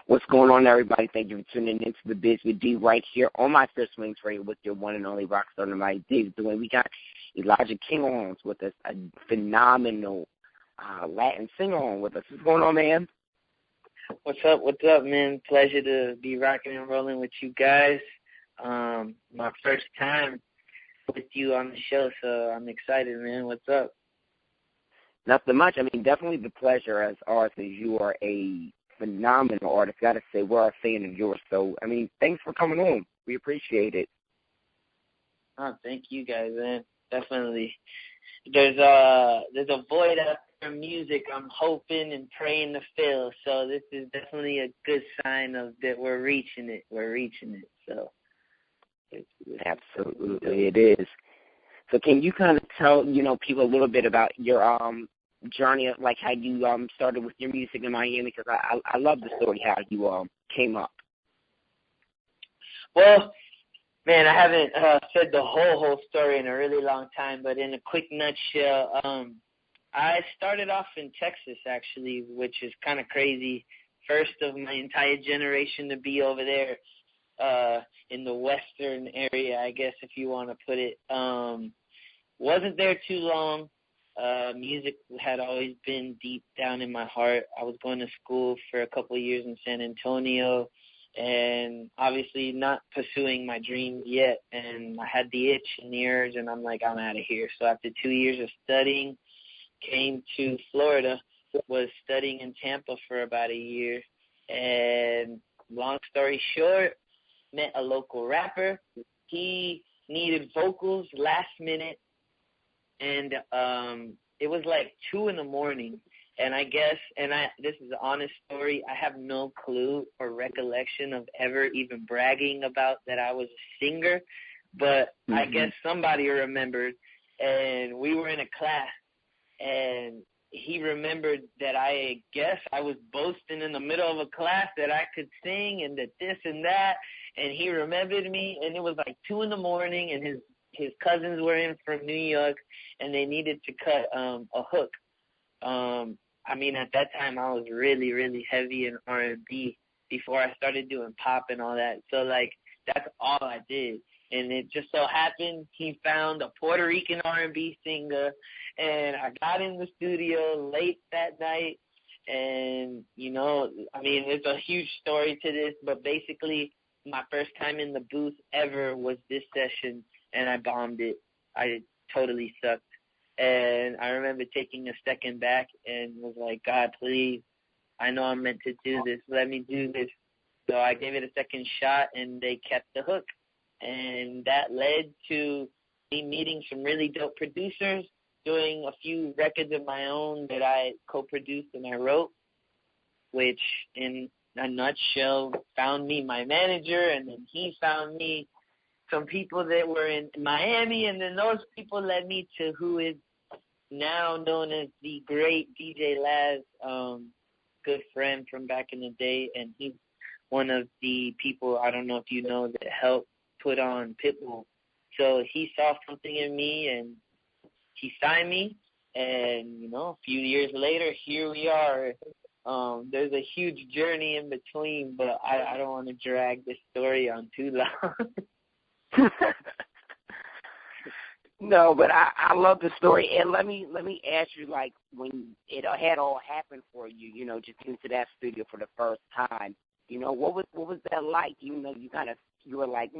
What's going on, everybody? Thank you for tuning into the Biz with D right here on my First Wings Radio with your one and only rock star tonight, David Dwayne. We got Elijah King on with us, a phenomenal Latin singer on with us. What's going on, man? What's up, man? Pleasure to be rocking and rolling with you guys. My first time with you on the show, so I'm excited, man. What's up? Nothing much. I mean, definitely the pleasure as artists. You are a phenomenal artist. Got to say, we're a fan of yours. So, I mean, thanks for coming on. We appreciate it. Oh, thank you guys, man. Definitely. There's a void out there in music I'm hoping and praying to fill. So this is definitely a good sign of that we're reaching it. So absolutely, it is. So can you kind of tell, people a little bit about your journey, like how you started with your music in Miami? Because I love the story how you came up. Well, man, I haven't said the whole story in a really long time, but in a quick nutshell, I started off in Texas, actually, which is kind of crazy. First of my entire generation to be over there in the western area, I guess, if you want to put it. Wasn't there too long. Music had always been deep down in my heart. I was going to school for a couple of years in San Antonio and obviously not pursuing my dreams yet. And I had the itch and the urge, and I'm like, I'm out of here. So after 2 years of studying, came to Florida, was studying in Tampa for about a year. And long story short, met a local rapper. He needed vocals last minute. And it was like 2 a.m. And I guess, this is an honest story, I have no clue or recollection of ever even bragging about that I was a singer. But I guess somebody remembered, and we were in a class, and he remembered that I guess I was boasting in the middle of a class that I could sing and that this and that. And he remembered me, and it was like 2 a.m. and his cousins were in from New York, and they needed to cut a hook. I mean, at that time, I was really, really heavy in R&B before I started doing pop and all that. So, like, that's all I did. And it just so happened he found a Puerto Rican R&B singer, and I got in the studio late that night. And, I mean, there's a huge story to this, but basically my first time in the booth ever was this session, and I bombed it. I totally sucked. And I remember taking a second back and was like, God, please, I know I'm meant to do this. Let me do this. So I gave it a second shot, and they kept the hook. And that led to me meeting some really dope producers, doing a few records of my own that I co-produced and I wrote, which in a nutshell found me my manager, and then he found me some people that were in Miami, and then those people led me to who is now known as the great DJ Laz, good friend from back in the day, and he's one of the people, I don't know if you know, that helped put on Pitbull. So he saw something in me, and he signed me, and, a few years later, here we are. There's a huge journey in between, but I don't want to drag this story on too long. No, but I love the story, and let me ask you, like, when it had all happened for you, just into that studio for the first time, what was that like? You were like,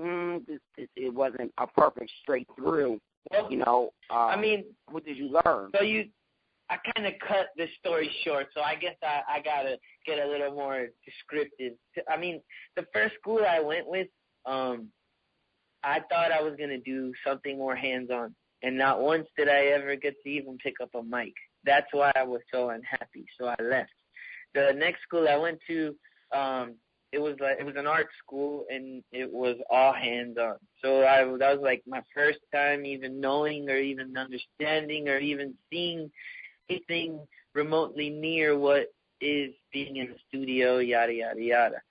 this it wasn't a perfect straight through. I mean, what did you learn? So I kind of cut the story short, so I guess I gotta get a little more descriptive. I mean, the first school I went with, I thought I was going to do something more hands-on, and not once did I ever get to even pick up a mic. That's why I was so unhappy, so I left. The next school I went to, it was an art school, and it was all hands-on. So that was like my first time even knowing or even understanding or even seeing anything remotely near what is being in the studio, yada, yada, yada.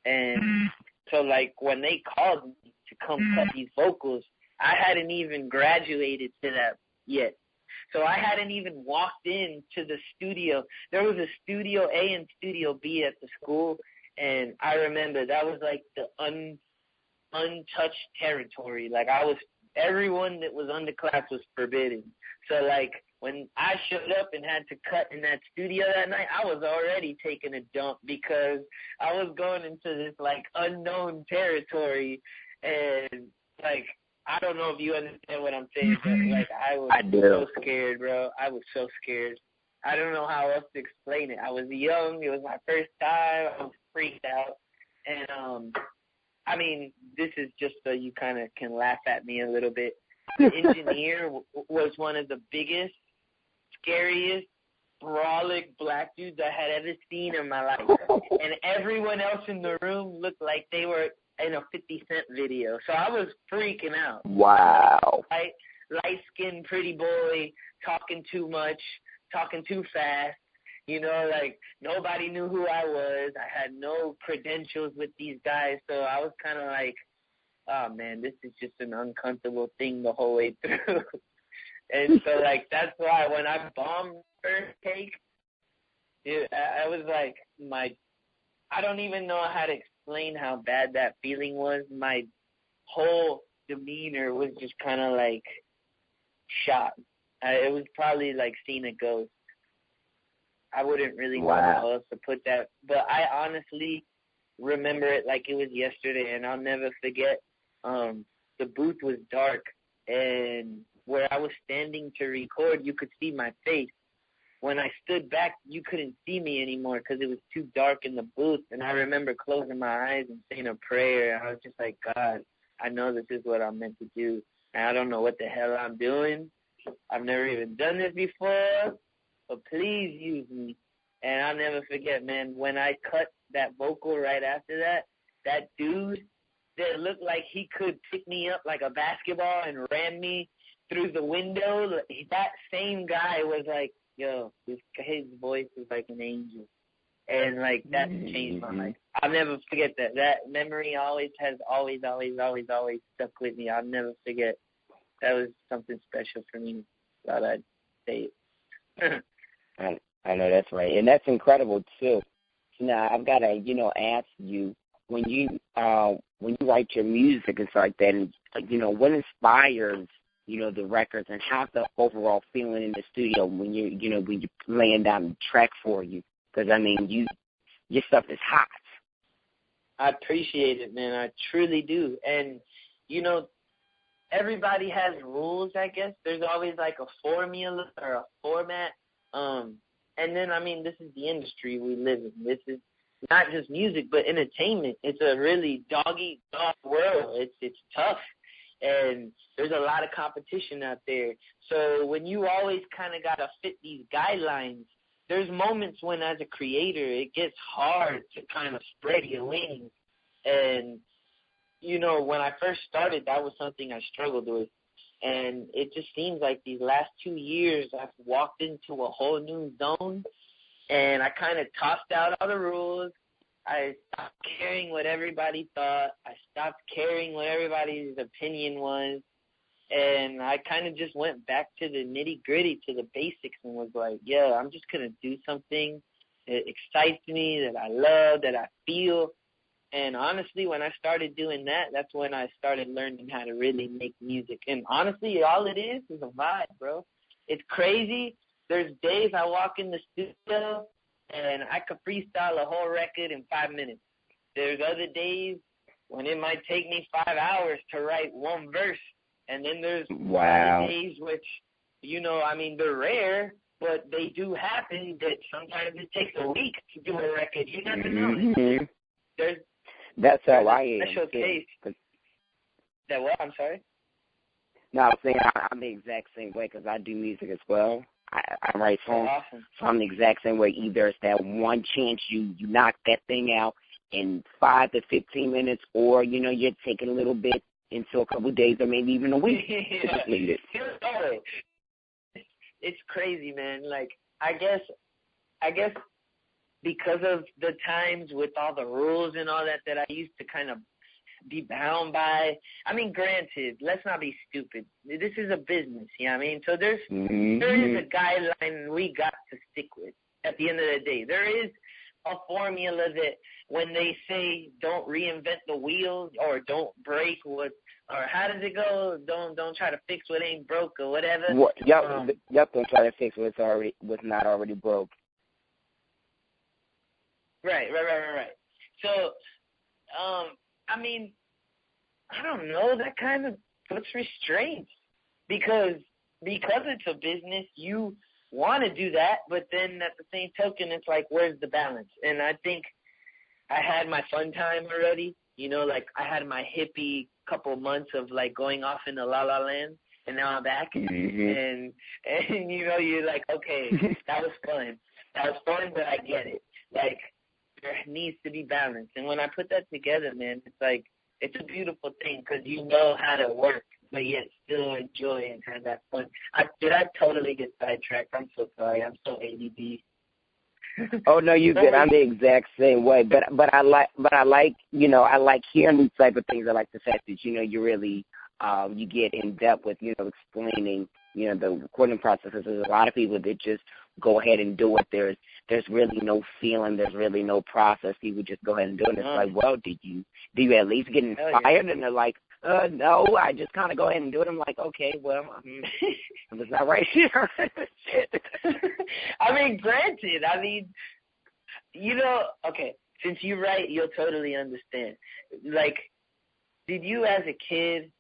And so, like, when they called me to come cut these vocals, I hadn't even graduated to that yet. So I hadn't even walked into the studio. There was a Studio A and Studio B at the school, and I remember that was like the untouched territory. Like everyone that was on the class was forbidden. So like when I showed up and had to cut in that studio that night, I was already taking a dump because I was going into this like unknown territory, and like I don't know if you understand what I'm saying, but like I was so scared, bro. I was so scared. I don't know how else to explain it. I was young. It was my first time. I was freaked out, and I mean, this is just so you kind of can laugh at me a little bit. The engineer was one of the biggest, scariest, brolic black dudes I had ever seen in my life. And everyone else in the room looked like they were in a 50 Cent video. So I was freaking out. Wow. Light-skinned pretty boy, talking too much, talking too fast. You know, like, nobody knew who I was. I had no credentials with these guys, so I was kind of like, oh, man, this is just an uncomfortable thing the whole way through. And so, like, that's why when I bombed first take, I was like, I don't even know how to explain how bad that feeling was. My whole demeanor was just kind of like shocked. It was probably like seeing a ghost. I wouldn't really know how else to put that, but I honestly remember it like it was yesterday, and I'll never forget. The booth was dark, and where I was standing to record, you could see my face. When I stood back, you couldn't see me anymore because it was too dark in the booth, and I remember closing my eyes and saying a prayer. I was just like, God, I know this is what I'm meant to do, and I don't know what the hell I'm doing. I've never even done this before, but please use me. And I'll never forget, man, when I cut that vocal right after that, that dude that looked like he could pick me up like a basketball and ran me through the window, that same guy was like, yo, his voice is like an angel. And, like, that changed my life. I'll never forget that. That memory always stuck with me. I'll never forget. That was something special for me. Thought I'd say it. I know that's right. And that's incredible, too. Now, I've got to, ask you, when you write your music and stuff like that, and, what inspires, the records, and how's the overall feeling in the studio when you're laying down the track for you? Because, I mean, your stuff is hot. I appreciate it, man. I truly do. And, everybody has rules, I guess. There's always like a formula or a format. And then, I mean, this is the industry we live in. This is not just music, but entertainment. It's a really dog-eat-dog world. It's tough. And there's a lot of competition out there. So when you always kind of got to fit these guidelines, there's moments when, as a creator, it gets hard to kind of spread your wings. And, when I first started, that was something I struggled with. And it just seems like these last 2 years, I've walked into a whole new zone, and I kind of tossed out all the rules. I stopped caring what everybody thought. I stopped caring what everybody's opinion was. And I kind of just went back to the nitty-gritty, to the basics, and was like, yeah, I'm just going to do something that excites me, that I love, that I feel. And honestly, when I started doing that, that's when I started learning how to really make music. And honestly, all it is a vibe, bro. It's crazy. There's days I walk in the studio and I could freestyle a whole record in 5 minutes. There's other days when it might take me 5 hours to write one verse. And then there's other days which, they're rare, but they do happen that sometimes it takes a week to do a record. You never know. That's how I am. Special case. That what? I'm sorry? No, I'm saying I'm the exact same way because I do music as well. I write songs. Awesome. So I'm the exact same way. Either it's that one chance you knock that thing out in 5 to 15 minutes, or, you're taking a little bit into a couple of days or maybe even a week to complete it. It's crazy, man. Like, I guess because of the times with all the rules and all that I used to kind of be bound by. I mean, granted, let's not be stupid. This is a business, you know what I mean? So there is a guideline we got to stick with at the end of the day. There is a formula that when they say don't reinvent the wheel or don't break what, or how does it go? Don't try to fix what ain't broke or whatever. Don't try to fix what's not already broke. Right. So, I mean, I don't know. That kind of puts restraints because it's a business. You want to do that, but then at the same token, it's like, where's the balance? And I think I had my fun time already. You know, like I had my hippie couple months of like going off into La La Land, and now I'm back. And you know, you're like, okay, that was fun. But I get it. Like, there needs to be balance. And when I put that together, man, it's like, it's a beautiful thing because you know how to work, but yet still enjoy and have that fun. Did I totally get sidetracked? I'm so sorry. I'm so ADD. Oh no, you good. I'm the exact same way. But I like you know, I like hearing these type of things. I like the fact that, you know, you really you get in depth with, you know, explaining, you know, the recording processes. There's a lot of people that just go ahead and do it. There's really no feeling. There's really no process. People just go ahead and do it. And it's like, well, do you at least get inspired? Yeah. And they're like, no, I just kind of go ahead and do it. I'm like, okay, well, it's not right here. Shit. I mean, granted, you know, okay, since you write, you'll totally understand. Like, did you as a kid,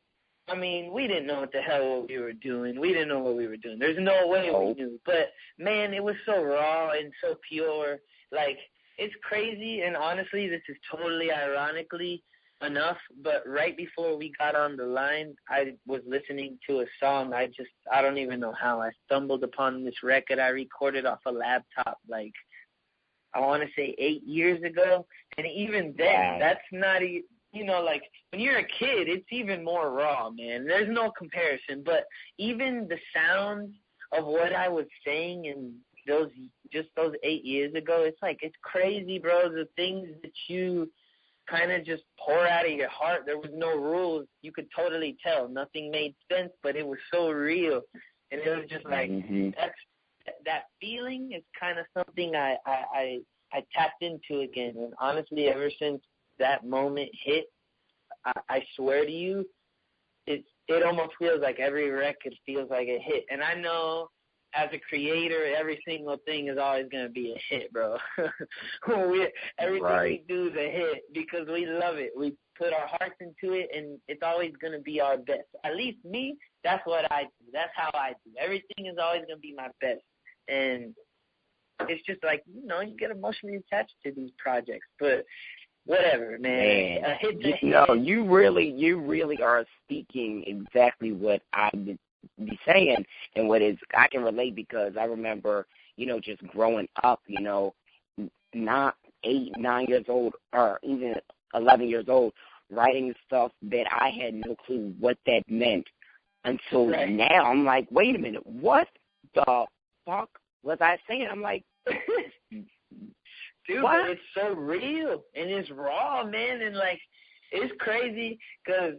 I mean, we didn't know what the hell we were doing. We didn't know what we were doing. There's no way we knew. But, man, it was so raw and so pure. Like, it's crazy, and honestly, this is totally ironically enough, but right before we got on the line, I was listening to a song. I don't even know how. I stumbled upon this record I recorded off a laptop, like, I want to say 8 years ago. And even then, that's not you know, like, when you're a kid, it's even more raw, man. There's no comparison. But even the sound of what I was saying in those 8 years ago, it's like, it's crazy, bro. The things that you kind of just pour out of your heart. There was no rules. You could totally tell. Nothing made sense, but it was so real. And it was just like, that feeling is kind of something I tapped into again. And honestly, ever since that moment hit, I swear to you, it almost feels like every record feels like a hit. And I know as a creator, every single thing is always going to be a hit, bro. Everything we do is a hit because we love it. We put our hearts into it, and it's always going to be our best. At least me, that's what I do. That's how I do. Everything is always going to be my best. And it's just like, you know, you get emotionally attached to these projects. But whatever, man. A hit's a hit. No, you really are speaking exactly what I've been be saying, and I can relate because I remember, you know, just growing up, you know, not 8, 9 years old or even 11 years old, writing stuff that I had no clue what that meant until now. I'm like, wait a minute, what the fuck was I saying? I'm like, dude, what? It's so real and it's raw, man, and like, it's crazy because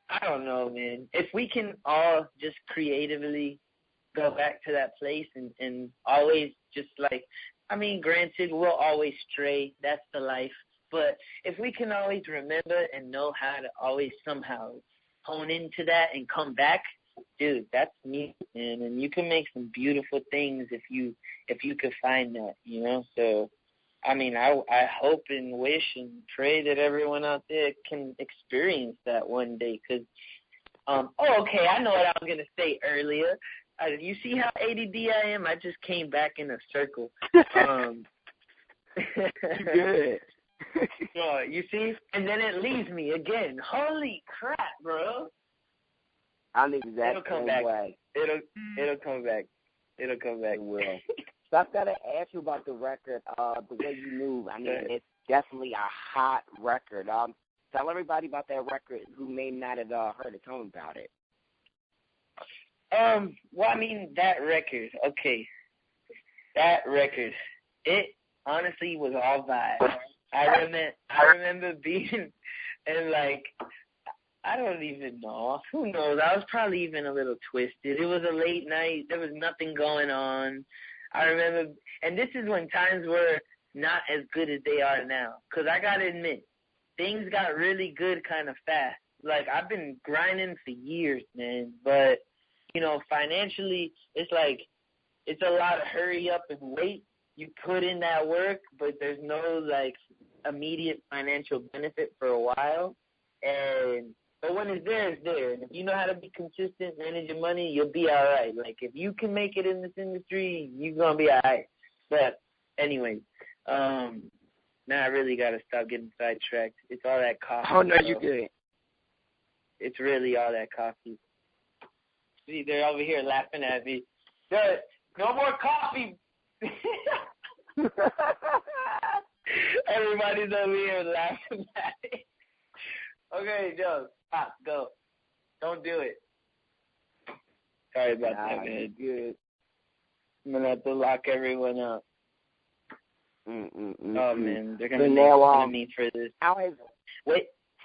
I don't know, man. If we can all just creatively go back to that place and always just like, I mean, granted, we'll always stray. That's the life. But if we can always remember and know how to always somehow hone into that and come back, dude, that's me, man. And you can make some beautiful things if you could find that, you know. So, I mean, I hope and wish and pray that everyone out there can experience that one day. Cause, okay, I know what I was gonna say earlier. You see how ADD I am? I just came back in a circle. Good. You see? And then it leaves me again. Holy crap, bro. I'm the exact same way. It'll come back. It'll come back. It will. So I've got to ask you about the record, The Way You Move. I mean, it's definitely a hot record. Tell everybody about that record who may not have heard it. Tell them about it. Well, I mean, that record, it honestly was all vibes. I remember being And, like, I don't even know. Who knows? I was probably even a little twisted. It was a late night. There was nothing going on. I remember, and this is when times were not as good as they are now. Because I got to admit, things got really good kind of fast. Like, I've been grinding for years, man. But, you know, financially, it's like, it's a lot of hurry up and wait. You put in that work, but there's no, like, immediate financial benefit for a while. But when it's there, it's there. And if you know how to be consistent, manage your money, you'll be all right. Like, if you can make it in this industry, you're going to be all right. But anyway, now I really got to stop getting sidetracked. It's all that coffee. Oh, no, you're good. It's really all that coffee. See, they're over here laughing at me. No more coffee. Everybody's over here laughing at me. Okay, Joe, stop, go. Don't do it. Sorry about that, man. Good. I'm going to have to lock everyone up. Oh, man, they're going to make fun of me for this.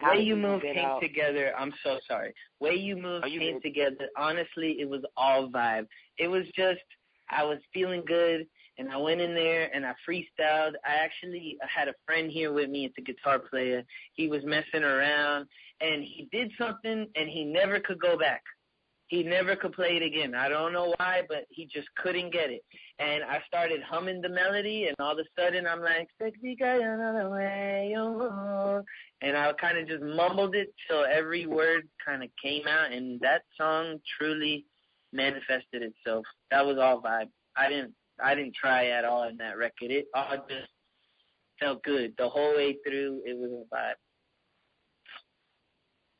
Way You Move came together. I'm so sorry. Way You Move came together. Honestly, it was all vibe. It was just, I was feeling good, and I went in there, and I freestyled. I actually had a friend here with me. It's a guitar player. He was messing around, and he did something, and he never could go back. He never could play it again. I don't know why, but he just couldn't get it. And I started humming the melody, and all of a sudden I'm like, sexy guy, another way, oh. And I kind of just mumbled it till every word kind of came out, and that song truly manifested itself. That was all vibe. I didn't try at all in that record. It all just felt good. The whole way through, it was a vibe.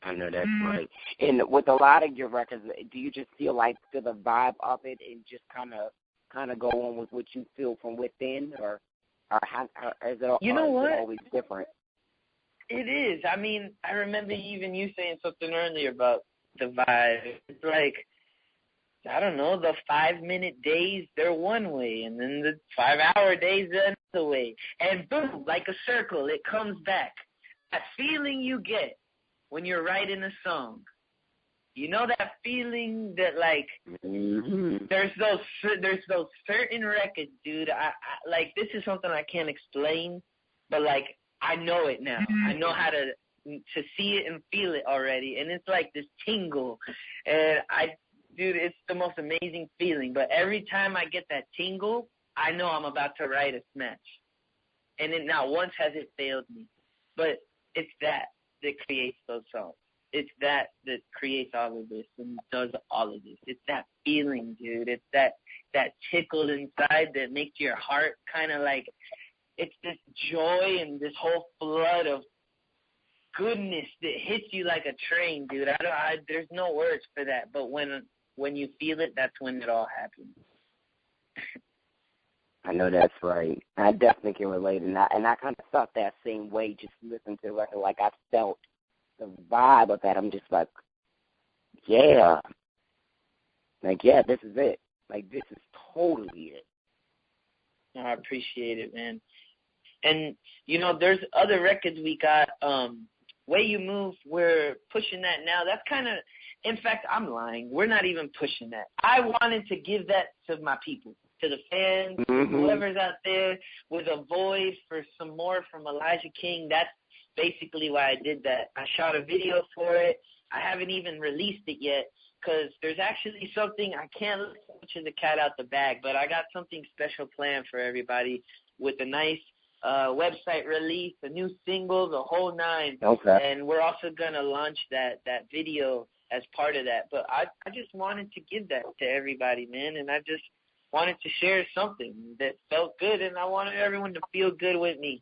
I know that's right. And with a lot of your records, do you just feel the vibe of it and just kind of go on with what you feel from within, or how is it? You know what? Is it always different? It is. I mean, I remember even you saying something earlier about the vibe. It's like, I don't know, the 5-minute days, they're one way, and then the 5-hour days, they're another way. And boom, like a circle, it comes back. That feeling you get when you're writing a song. You know that feeling that, like, there's those certain records, dude. I like, this is something I can't explain, but, like, I know it now. I know how to see it and feel it already, and it's like this tingle. And dude, it's the most amazing feeling. But every time I get that tingle, I know I'm about to write a smash. And then not once has it failed me. But it's that creates those songs. It's that creates all of this and does all of this. It's that feeling, dude. It's that tickle inside that makes your heart kind of like, it's this joy and this whole flood of goodness that hits you like a train, dude. There's no words for that. But when you feel it, that's when it all happens. I know that's right. I definitely can relate, and I kind of felt that same way. Just listening to the record, like I felt the vibe of that. I'm just like, yeah, this is it. Like, this is totally it. I appreciate it, man. And you know, there's other records we got. Way You Move, we're pushing that now. That's kind of, in fact, I'm lying. We're not even pushing that. I wanted to give that to my people, to the fans, whoever's out there with a void for some more from Elijah King. That's basically why I did that. I shot a video for it. I haven't even released it yet because there's actually something, I can't let so much of the cat out the bag, but I got something special planned for everybody with a nice website release, a new single, the whole nine. Okay. And we're also going to launch that video as part of that. But I just wanted to give that to everybody, man, and I just wanted to share something that felt good, and I wanted everyone to feel good with me.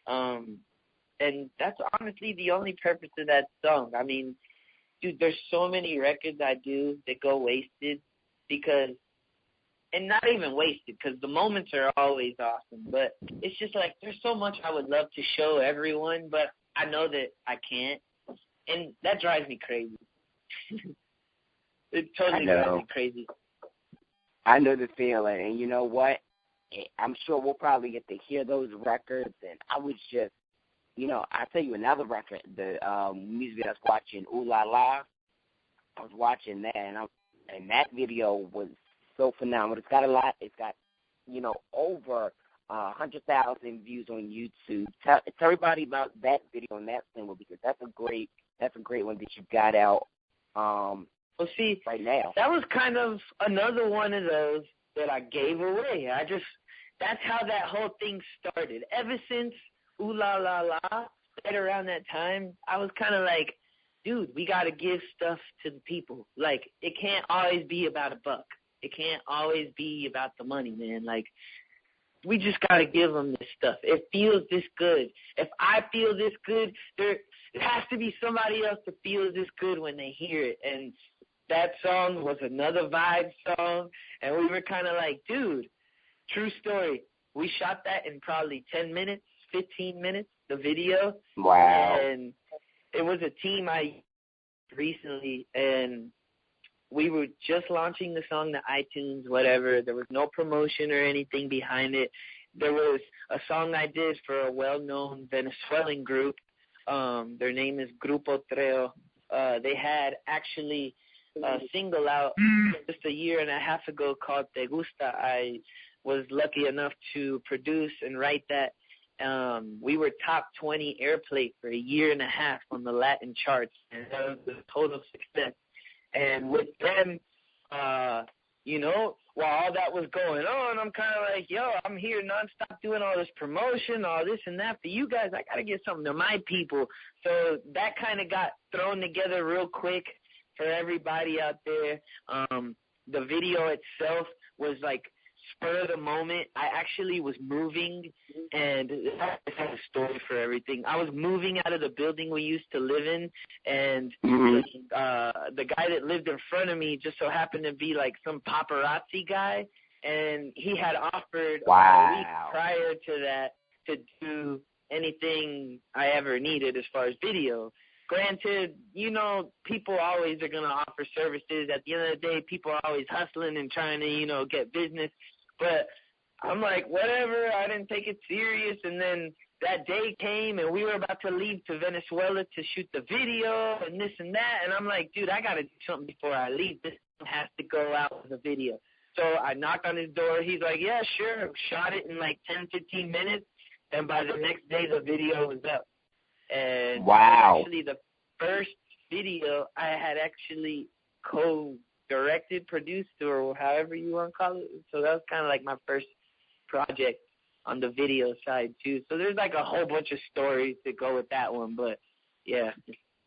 And that's honestly the only purpose of that song. I mean, dude, there's so many records I do that go wasted because, and not even wasted because the moments are always awesome, but it's just like there's so much I would love to show everyone, but I know that I can't, and that drives me crazy. It totally drives me crazy. I know the feeling, and you know what? I'm sure we'll probably get to hear those records, and I was just I tell you another record, the music video I was watching, Ooh La La. I was watching that, and that video was so phenomenal. It's got a lot. It's got, over 100,000 views on YouTube. Tell everybody about that video and that single, because that's a great one that you got out. Well, see, right now, that was kind of another one of those that I gave away. That's how that whole thing started. Ever since Ooh La La La, right around that time, I was kind of like, dude, we got to give stuff to the people. Like, it can't always be about a buck. It can't always be about the money, man. Like, we just got to give them this stuff. It feels this good. If I feel this good, there has to be somebody else that feels this good when they hear it. And that song was another vibe song, and we were kind of like, dude, true story. We shot that in probably 10 minutes, 15 minutes, the video. Wow. And it was a team I recently, and we were just launching the song to iTunes, whatever. There was no promotion or anything behind it. There was a song I did for a well-known Venezuelan group. Their name is Grupo Treo. They had actually a single out just a year and a half ago called Te Gusta. I was lucky enough to produce and write that. We were top 20 airplay for a year and a half on the Latin charts, and that was a total success. And with them, while all that was going on, I'm kind of like, yo, I'm here nonstop doing all this promotion, all this and that for you guys. I got to get something to my people. So that kind of got thrown together real quick for everybody out there. The video itself was like spur of the moment. I actually was moving, and I have a story for everything. I was moving out of the building we used to live in, and the guy that lived in front of me just so happened to be like some paparazzi guy, and he had offered a week prior to that to do anything I ever needed as far as video. Granted, people always are going to offer services. At the end of the day, people are always hustling and trying to, get business. But I'm like, whatever, I didn't take it serious. And then that day came, and we were about to leave to Venezuela to shoot the video and this and that. And I'm like, dude, I got to do something before I leave. This has to go out with a video. So I knocked on his door. He's like, yeah, sure. Shot it in like 10, 15 minutes. And by the next day, the video was up. And actually the first video I had actually co-directed, produced, or however you want to call it. So that was kind of like my first project on the video side too. So there's like a whole bunch of stories to go with that one. But yeah,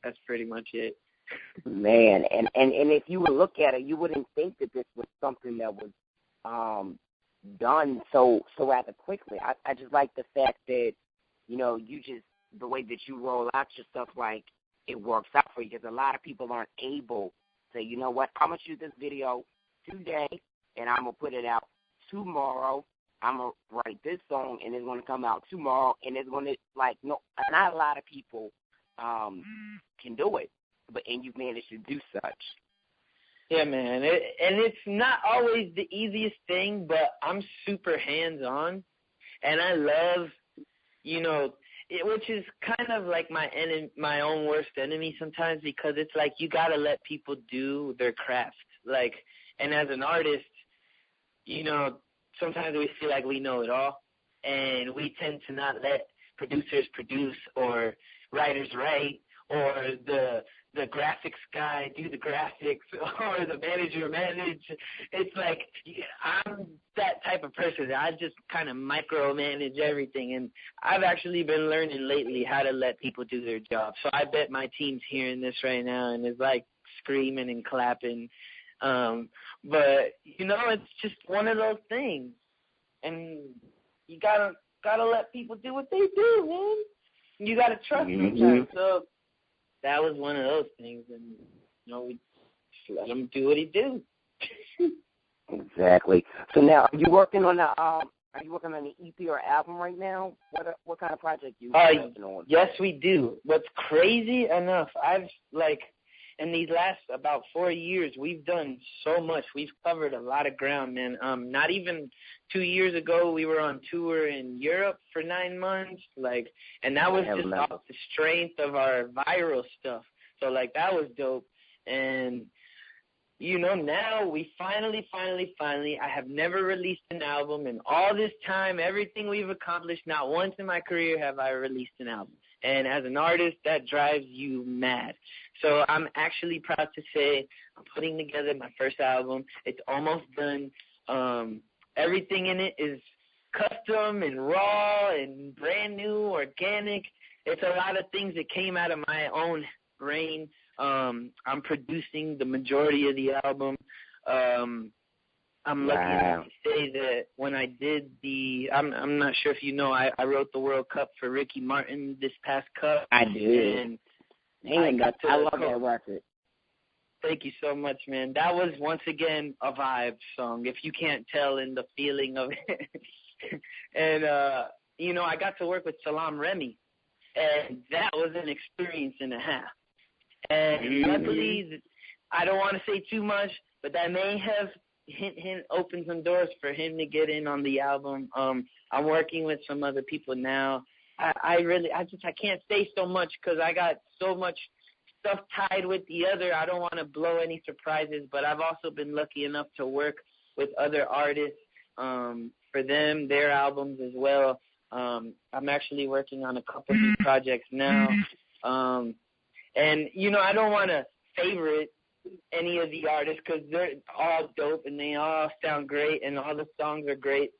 that's pretty much it. Man, and if you would look at it, you wouldn't think that this was something that was done so rather quickly. I just like the fact that, you just, the way that you roll out your stuff, like, it works out for you, because a lot of people aren't able to say, you know what, I'm going to shoot this video today, and I'm going to put it out tomorrow. I'm going to write this song, and it's going to come out tomorrow, and it's going to, like, no, not a lot of people can do it, and you've managed to do such. Yeah, man, and it's not always the easiest thing, but I'm super hands-on, and I love, which is kind of like my own worst enemy sometimes, because it's like you got to let people do their craft. Like, and as an artist, sometimes we feel like we know it all, and we tend to not let producers produce or writers write or the graphics guy do the graphics or the manager manage. It's like I'm that type of person. I just kind of micromanage everything, and I've actually been learning lately how to let people do their job. So I bet my team's hearing this right now and is like screaming and clapping. But it's just one of those things, and you gotta let people do what they do, man. You gotta trust them. So that was one of those things, and we just let him do what he do. Exactly. So now, are you working on an EP or album right now? What kind of project you working on? Yes, we do. What's crazy enough, I've in these last about 4 years, we've done so much. We've covered a lot of ground, man. Not even 2 years ago, we were on tour in Europe for 9 months, like, and that was just off the strength of our viral stuff. So, like, that was dope. And, you know, now we finally, I have never released an album in all this time. Everything we've accomplished, not once in my career have I released an album. And as an artist, that drives you mad. So I'm actually proud to say I'm putting together my first album. It's almost done. Everything in it is custom and raw and brand new, organic. It's a lot of things that came out of my own brain. I'm producing the majority of the album. I'm lucky enough to say that when I did I'm not sure if you know, I wrote the World Cup for Ricky Martin this past Cup. I did. And I love that record. Thank you so much, man. That was, once again, a vibe song, if you can't tell in the feeling of it. And, you know, I got to work with Salaam Remi, and that was an experience and a half. And luckily, I don't want to say too much, but that may have hint opened some doors for him to get in on the album. I'm working with some other people now. I can't say so much because I got so much stuff tied with the other. I don't want to blow any surprises, but I've also been lucky enough to work with other artists for them, their albums as well. I'm actually working on a couple new projects now. And, you know, I don't want to favorite any of the artists because they're all dope and they all sound great and all the songs are great.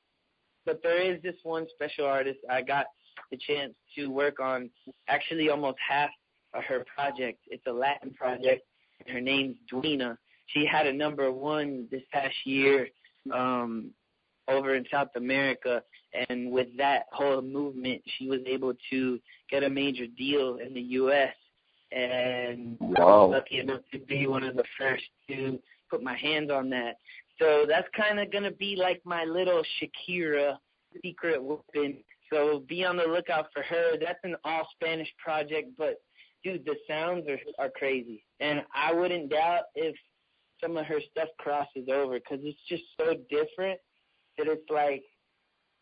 But there is this one special artist I got the chance to work on actually almost half of her project. It's a Latin project. Her name's Dwena. She had a #1 this past year over in South America. And with that whole movement, she was able to get a major deal in the U.S. And I was lucky enough to be one of the first to put my hands on that. So that's kind of going to be like my little Shakira secret weapon. So be on the lookout for her. That's an all-Spanish project, but, dude, the sounds are crazy. And I wouldn't doubt if some of her stuff crosses over because it's just so different that it's like,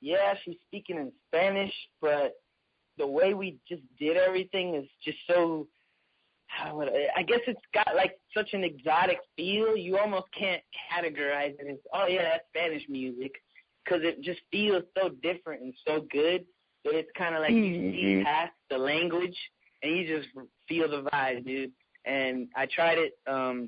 yeah, she's speaking in Spanish, but the way we just did everything is just so, I guess it's got like such an exotic feel. You almost can't categorize it as, oh, yeah, that's Spanish music, because it just feels so different and so good that it's kind of like you see past the language and you just feel the vibe, dude. And I tried it a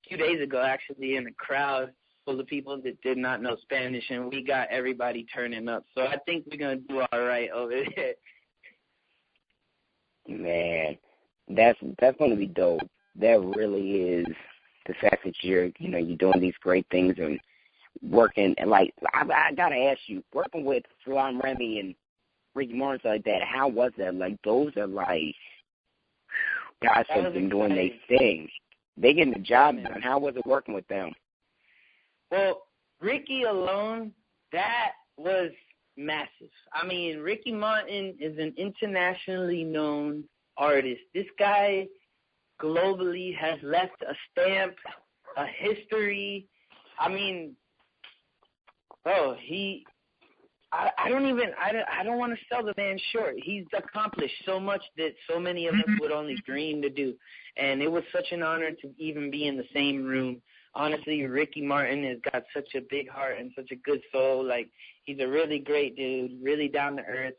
few days ago, actually, in a crowd full of people that did not know Spanish, and we got everybody turning up. So I think we're going to do all right over there. Man, that's going to be dope. That really is the fact that you're doing these great things and working. And, like, I got to ask you, working with Salaam Remi and Ricky Martin like that, how was that? Like, those are, like, guys that have been doing their thing. They getting the job done. How was it working with them? Well, Ricky alone, that was massive. I mean, Ricky Martin is an internationally known artist. This guy globally has left a stamp, a history. I mean, bro, I don't want to sell the man short. He's accomplished so much that so many of us would only dream to do. And it was such an honor to even be in the same room. Honestly, Ricky Martin has got such a big heart and such a good soul. Like, he's a really great dude, really down to earth.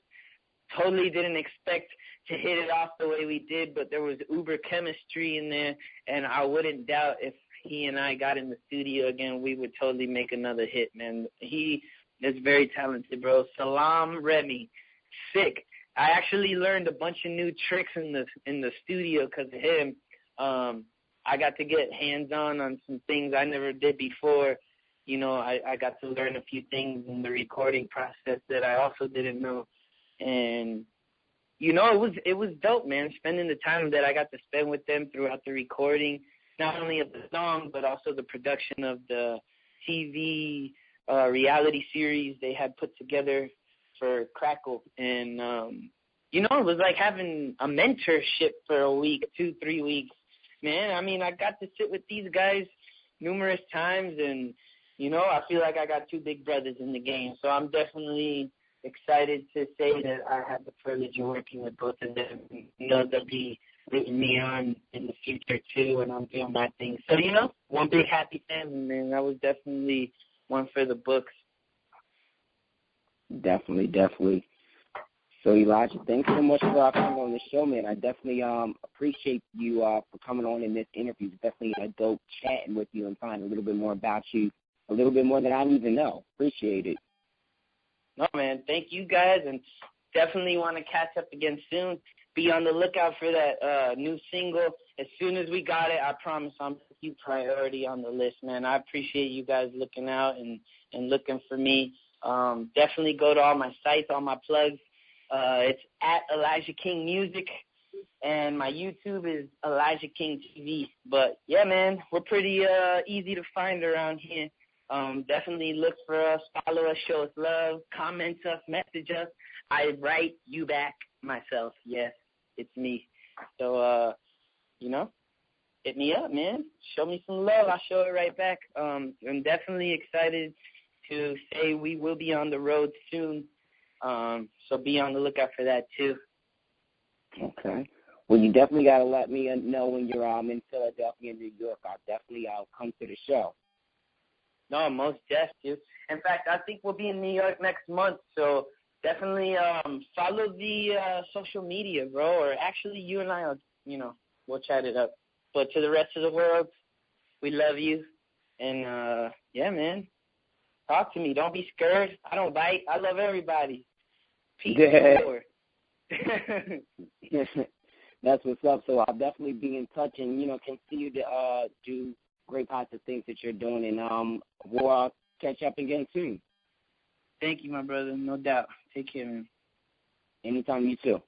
Totally didn't expect to hit it off the way we did, but there was uber chemistry in there, and I wouldn't doubt if he and I got in the studio again, we would totally make another hit, man. He is very talented, bro. Salaam Remi, sick. I actually learned a bunch of new tricks in the studio because of him. I got to get hands-on some things I never did before. You know, I got to learn a few things in the recording process that I also didn't know. And, you know, it was dope, man, spending the time that I got to spend with them throughout the recording, not only of the song, but also the production of the TV reality series they had put together for Crackle. And, you know, it was like having a mentorship for a week, 2-3 weeks. man. I mean, I got to sit with these guys numerous times, and, you know, I feel like I got two big brothers in the game. So I'm definitely excited to say that I had the privilege of working with both of them. You know, they'll be rooting me on in the future, too, and I'm doing my thing. So, you know, one big happy family, man. That was definitely one for the books. Definitely. So, Elijah, thanks so much for coming on the show, man. I definitely appreciate you for coming on in this interview. It's definitely a dope chatting with you and finding a little bit more about you, a little bit more than I even know. Appreciate it. No, man, thank you guys, and definitely want to catch up again soon. Be on the lookout for that new single. As soon as we got it, I promise I'm a huge priority on the list, man. I appreciate you guys looking out and looking for me. Definitely go to all my sites, all my plugs. It's at Elijah King Music, and my YouTube is Elijah King TV. But, yeah, man, we're pretty easy to find around here. Definitely look for us, follow us, show us love, comment us, message us. I write you back myself. Yes, it's me. So, you know, hit me up, man. Show me some love. I'll show it right back. I'm definitely excited to say we will be on the road soon. So be on the lookout for that, too. Okay. Well, you definitely got to let me know when you're in Philadelphia and New York. I'll come to the show. No, most definitely. In fact, I think we'll be in New York next month, so definitely follow the social media, bro. Or actually, you and I, we'll chat it up. But to the rest of the world, we love you. And, yeah, man, talk to me. Don't be scared. I don't bite. I love everybody. Peace. That's what's up. So I'll definitely be in touch and, continue to do great positive things that you're doing, and we'll catch up again soon. Thank you, my brother. No doubt. Take care, man. Anytime, you too.